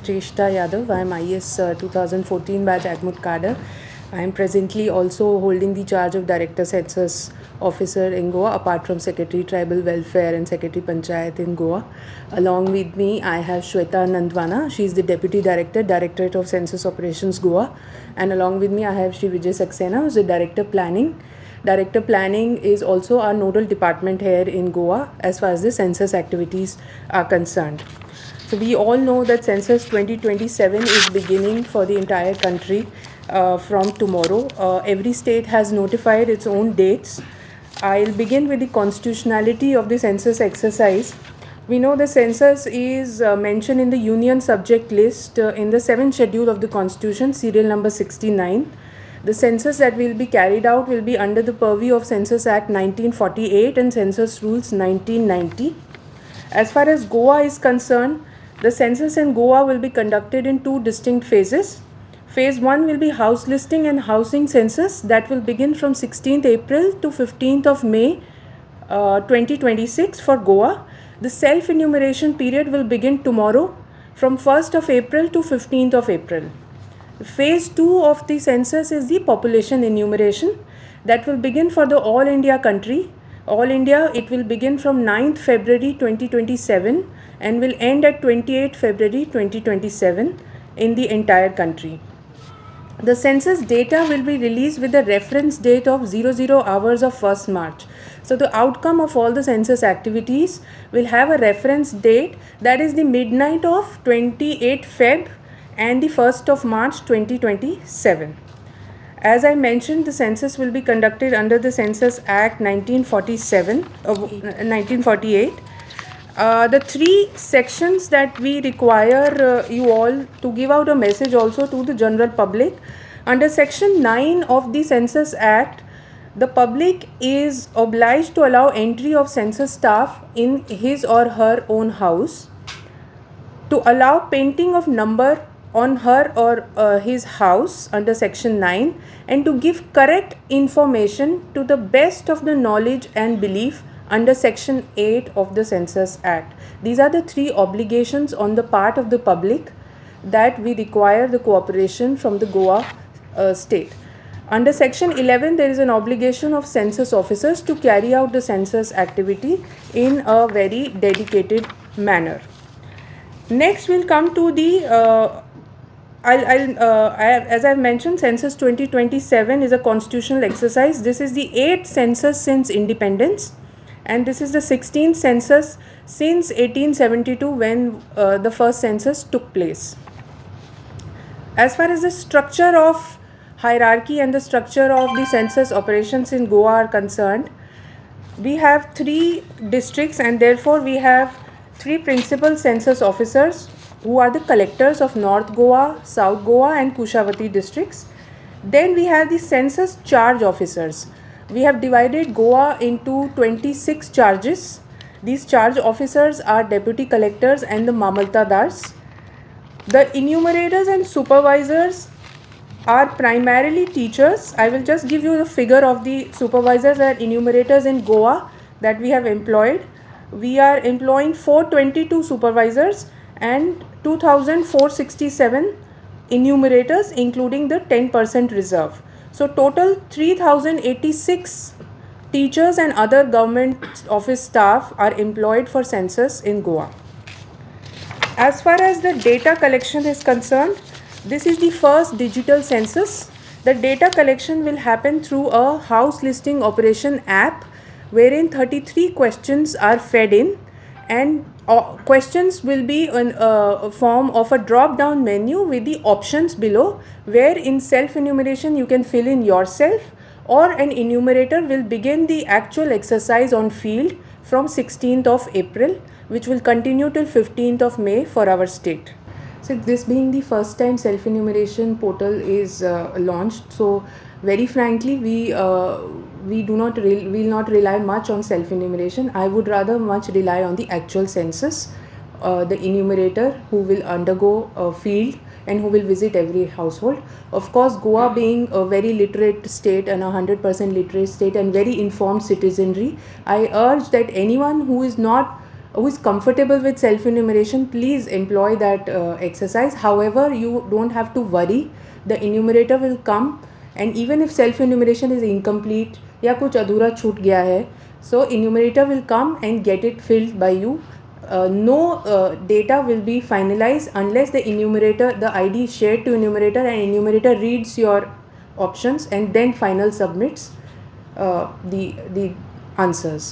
Cheshta Yadav. I am IS 2014 batch Agmut Cadre. I am presently also holding the charge of Director Census Officer in Goa, apart from Secretary Tribal Welfare and Secretary Panchayat in Goa. Along with me, I have Shweta Nandwana. She is the Deputy Director, Directorate of Census Operations Goa. And along with me, I have Shri Vijay Saxena, who is the Director Planning. Director Planning is also our nodal department here in Goa as far as the census activities are concerned. So we all know that census 2027 is beginning for the entire country from tomorrow. Every state has notified its own dates. I'll begin with the constitutionality of the census exercise. We know the census is mentioned in the Union Subject List in the 7th schedule of the Constitution, serial number 69. The census that will be carried out will be under the purview of Census Act 1948 and Census Rules 1990. As far as Goa is concerned, the census in Goa will be conducted in two distinct phases. Phase 1 will be house listing and housing census that will begin from 16th April to 15th of May 2026 for Goa. The self-enumeration period will begin tomorrow from 1st of April to 15th of April. Phase 2 of the census is the population enumeration that will begin for the All India country. All India, it will begin from 9th February 2027 and will end at 28th February 2027 in the entire country. The census data will be released with the reference date of 00 hours of 1st March. So the outcome of all the census activities will have a reference date, that is the midnight of 28 Feb and the 1st of March 2027. As I mentioned, the census will be conducted under the Census Act 1948. The three sections that we require you all to give out a message also to the general public. Under Section 9 of the Census Act, the public is obliged to allow entry of census staff in his or her own house, to allow painting of number on her or his house under Section 9, and to give correct information to the best of the knowledge and belief under Section 8 of the Census Act. These are the three obligations on the part of the public that we require the cooperation from the Goa state. Under Section 11, there is an obligation of census officers to carry out the census activity in a very dedicated manner. Next, we'll come to the as I've mentioned, Census 2027 is a constitutional exercise. This is the 8th census since independence, and this is the 16th census since 1872 when the first census took place. As far as the structure of hierarchy and the structure of the census operations in Goa are concerned, we have 3 districts, and therefore we have 3 principal census officers who are the collectors of North Goa, South Goa and Kushavati districts. Then we have the census charge officers. We have divided Goa into 26 charges. These charge officers are deputy collectors and the mamaltadars. The enumerators and supervisors are primarily teachers. I will just give you the figure of the supervisors and enumerators in Goa that we have employed. We are employing 422 supervisors and 2,467 enumerators, including the 10% reserve. So total 3,086 teachers and other government office staff are employed for census in Goa. As far as the data collection is concerned, this is the first digital census. The data collection will happen through a house listing operation app wherein 33 questions are fed in, and questions will be in a form of a drop down menu with the options below, where in self enumeration you can fill in yourself, or an enumerator will begin the actual exercise on field from 16th of April, which will continue till 15th of May for our state. So this being the first time self-enumeration portal is launched, so very frankly we will not rely much on self-enumeration. I would rather much rely on the actual census, the enumerator who will undergo a field and who will visit every household. Of course, Goa being a very literate state and 100% literate state and very informed citizenry, I urge that anyone who is not who is comfortable with self enumeration, please employ that exercise. However, you don't have to worry, the enumerator will come, and even if self enumeration is incomplete या कुछ अधूरा छूट गया है, so enumerator will come and get it filled by you. No data will be finalized unless the ID is shared to enumerator, and enumerator reads your options and then final submits the answers.